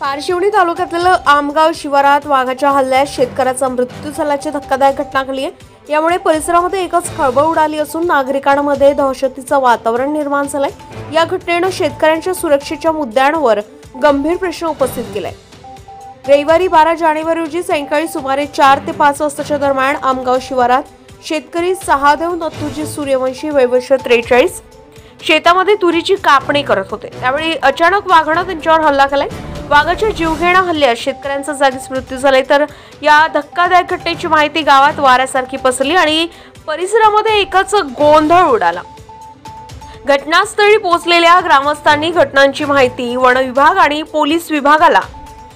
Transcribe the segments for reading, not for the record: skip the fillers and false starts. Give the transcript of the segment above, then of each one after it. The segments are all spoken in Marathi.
पारशिवनी तालुक्यातील आमगाव शिवारात वाघाच्या हल्ल्यात शेतकऱ्याचा मृत्यू झाल्याची धक्कादायक घटना घडली आहे। यामुळे परिसरामध्ये एकच खळबळ उडाली असून नागरिकांमध्ये दहशतीचं वातावरण निर्माण झालंय। या घटनेने शेतकऱ्यांच्या सुरक्षेच्या मुद्द्यांवर गंभीर प्रश्न उपस्थित केलाय। रविवारी 12 जानेवारी रोजी सायंकाळी सुमारे 4 ते 5 वाजताच्या दरम्यान आमगाव शिवारात शेतकरी सहादेव नथुजी सूर्यवंशी वय वर्ष 43 शेतामध्ये तुरीची कापणी करत होते। त्यावेळी अचानक वाघाने त्यांच्यावर हल्ला केलाय। वाघाच्या जीवघेण्या हल्ल्यात शेतकऱ्यांचा जागीच मृत्यू झालाय। तर या धक्कादायक घटनेची माहिती गावात वाऱ्यासारखी पसरली आणि परिसरामध्ये एकच गोंधळ उडाला। घटनास्थळी पोहोचलेल्या ग्रामस्थांनी घटनांची माहिती वन विभाग आणि पोलीस विभागाला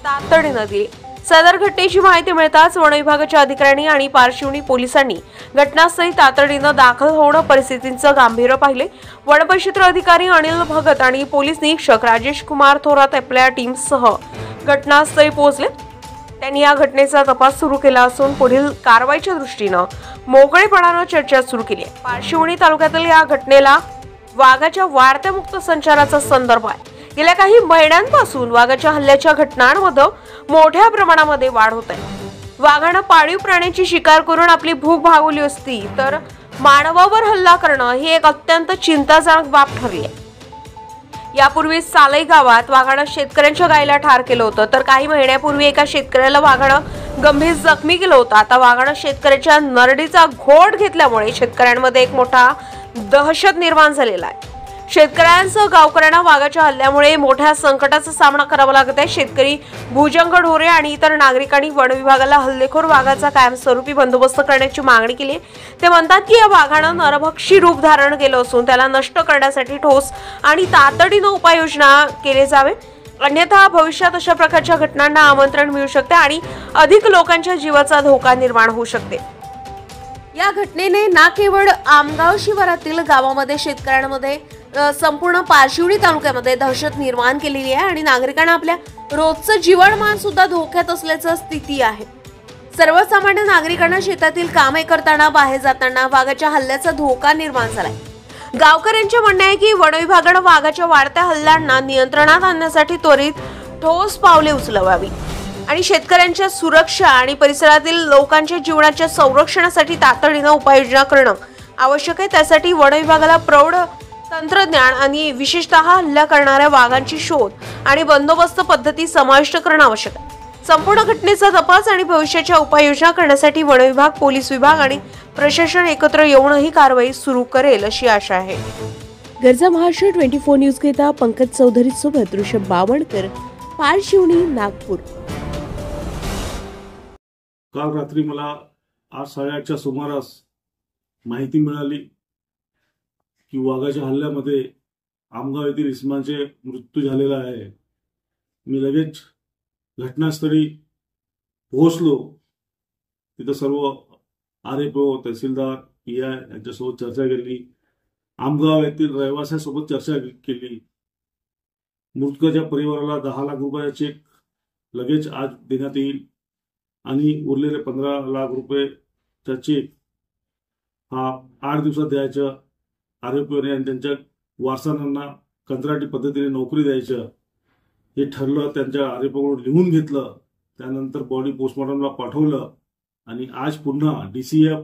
तातडीने दिली। सदर घटनेची माहिती मिळताच वन विभागाच्या अधिकाऱ्यांनी आणि पारशिवनी पोलिसांनी घटनास्थळी तातडीने दाखल होऊन परिस्थितीचं गांभीर्य पाहिले। वनपरिक्षेत्र अधिकारी अनिल भगत आणि पोलीस निरीक्षक राजेश कुमार थोरात आपल्या टीमसह घटनास्थळी पोहोचले। त्यांनी या घटनेचा तपास सुरू केला असून पुढील कारवाईच्या दृष्टीने मोकळेपणाने चर्चा सुरू केली आहे। पारशिवनी तालुक्यातील या घटनेला वाघाच्या वाढत्या मुक्त संचाराचा संदर्भ आहे। गेल्या काही महिन्यांपासून वाघाच्या हल्ल्याच्या घटनांमध्ये मोठ्या प्रमाणामध्ये वाढ होत आहे। वाघाने पाळीव प्राण्यांची शिकार करून आपली भूक भागवली असती तर मानवावर हल्ला करणं ही एक अत्यंत चिंताजनक बाब ठरली आहे। यापूर्वी सालई गावात वाघाने शेतकऱ्यांच्या गायीला ठार केलं होतं, तर काही महिन्यापूर्वी एका शेतकऱ्याला वाघाने गंभीर जखमी केलं होतं। आता वाघाने शेतकऱ्याच्या नरडीचा घोट घेतल्यामुळे शेतकऱ्यांमध्ये एक मोठा दहशत निर्माण झालेला आहे। शेतकऱ्यांसह गावकऱ्यांना वाघाच्या हल्ल्यामुळे मोठ्या संकटाचा सामना करावा लागत आहे। शेतकरी, भुजंग ढोरे आणि इतर नागरिकांनी वन विभागाला हल्लेखोर वाघाचा कायमस्वरूपी बंदोबस्त करण्याची मागणी केली। ते म्हणतात की या वाघाने नरभक्षी रूप धारण केलं असून त्याला नष्ट करण्यासाठी ठोस आणि तातडीने उपाययोजना केले जावे, अन्यथा भविष्यात अशा प्रकारच्या घटनांना आमंत्रण मिळू शकते आणि अधिक लोकांच्या जीवाचा धोका निर्माण होऊ शकते। या घटनेने ना केवळ आमगाव शिवारातील गावामध्ये शेतकऱ्यांमध्ये संपूर्ण पारशिवनी तालुक्यामध्ये दहशत निर्माण केलेली आहे आणि नागरिकांना आपल्या रोजचं जीवनमान सुद्धा धोक्यात असल्याची स्थिती आहे। सर्वसामान्य नागरिकांना शेतातील कामे करताना, बाहेर जाताना वाघाच्या हल्ल्याचा धोका निर्माण झालाय। गावकऱ्यांचे म्हणणे आहे की वन विभागाने वाघाच्या वाढत्या हल्ल्यांना नियंत्रणात आणण्यासाठी त्वरित ठोस पावले उचलावी आणि शेतकऱ्यांच्या सुरक्षा आणि परिसरातील लोकांच्या जीवनाच्या संरक्षणासाठी तातडीने उपाययोजना करणं आवश्यक आहे। त्यासाठी वन विभागाला प्रौढ तंत्रज्ञान आणि विशेषतः हल्ला करणाऱ्या वाघांची शोध आणि बंदोबस्त पद्धती समाविष्ट करणं आवश्यक आहे। संपूर्ण घटनेचा तपास आणि भविष्याच्या उपाययोजना करण्यासाठी वन विभाग, पोलीस विभाग आणि प्रशासन एकत्र येऊन ही कारवाई सुरू करेल अशी आशा आहे। गरजा महाराष्ट्र 24 न्यूज करिता पंकज चौधरी सोबत ऋषभ बावणकर, पारशिवनी, नागपूर। काल रात्री मला 8:30च्या सुमारास माहिती मिळाली की वाघाच्या हल्ल्यामध्ये आमगाव येथील इसमाचे मृत्यू झालेला आहे। मी लगेच घटनास्थळी पोहोचलो। तिथं सर्व RFO, तहसीलदार, PI यांच्यासोबत चर्चा केली। आमगाव येथील रहिवाशांसोबत चर्चा केली। मृतकाच्या परिवाराला 10 लाख रुपयाचा चेक लगेच आज देण्यात येईल आणि उरलेले 15 लाख रुपयाचा चेक हा 8 दिवसात द्यायचा। RFO आणि त्यांच्या वारसांना कंत्राटी पद्धतीने नोकरी द्यायचं हे ठरलं। त्यांच्या RFO कडून लिहून घेतलं। त्यानंतर बॉडी पोस्टमॉर्टमला पाठवलं आणि आज पुन्हा DCF,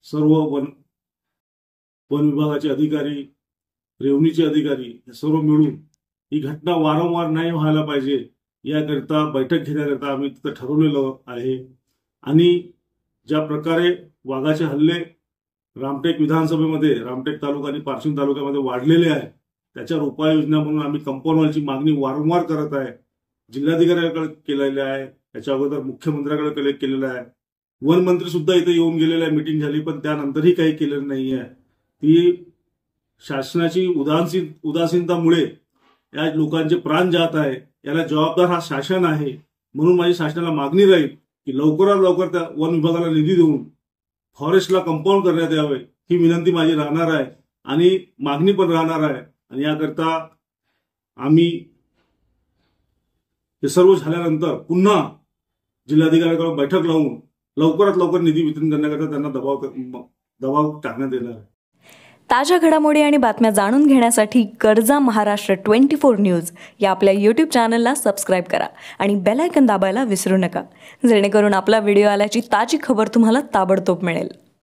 सर्व वन विभागाचे अधिकारी, रेव्हन्यूचे अधिकारी हे सर्व मिळून ही घटना वारंवार नाही व्हायला पाहिजे याकरिता बैठक घेण्याकरिता आम्ही तिथं ठरवलेलं आहे। आणि ज्या प्रकारे वाघाचे हल्ले रामटेक विधानसभेमध्ये, रामटेक तालुका आणि पारशिवनी तालुक्यामध्ये वाढलेले आहे, त्याच्यावर उपाययोजना म्हणून आम्ही कंपाऊंड वॉलची मागणी वारंवार करत आहे। जिल्हाधिकाऱ्यांकडे केलेले आहे, त्याच्या अगोदर मुख्यमंत्र्यांकडे केलेलं आहे। वन मंत्री सुद्धा इथे येऊन गेलेले आहे, मीटिंग झाली, पण त्यानंतरही काही केलेलं नाहीये। ती शासनाची उदासीनतामुळे या लोकांचे प्राण जात आहे। याला जबाबदार हा शासन आहे। म्हणून माझी शासनाला मागणी राहील की लवकरात लवकर त्या वन विभागाला निधी देऊन फॉरेस्टला कंपाऊंड करण्यात यावे ही विनंती माझी राहणार आहे आणि मागणी पण राहणार आहे। आणि याकरता आम्ही हे सर्व झाल्यानंतर पुन्हा जिल्हाधिकाऱ्यांकडे बैठक लावून लवकरात लवकर निधी वितरण करण्याकरता त्यांना दबाव टाकण्यात येणार आहे। ताज्या घडामोडी आणि बातम्या जाणून घेण्यासाठी गरजा महाराष्ट्र 24 न्यूज या आपल्या यूट्यूब चॅनलला सबस्क्राईब करा आणि बेल आयकॉन दाबायला विसरू नका, जेणेकरून आपला व्हिडिओ आल्याची ताजी खबर तुम्हाला ताबडतोब मिळेल.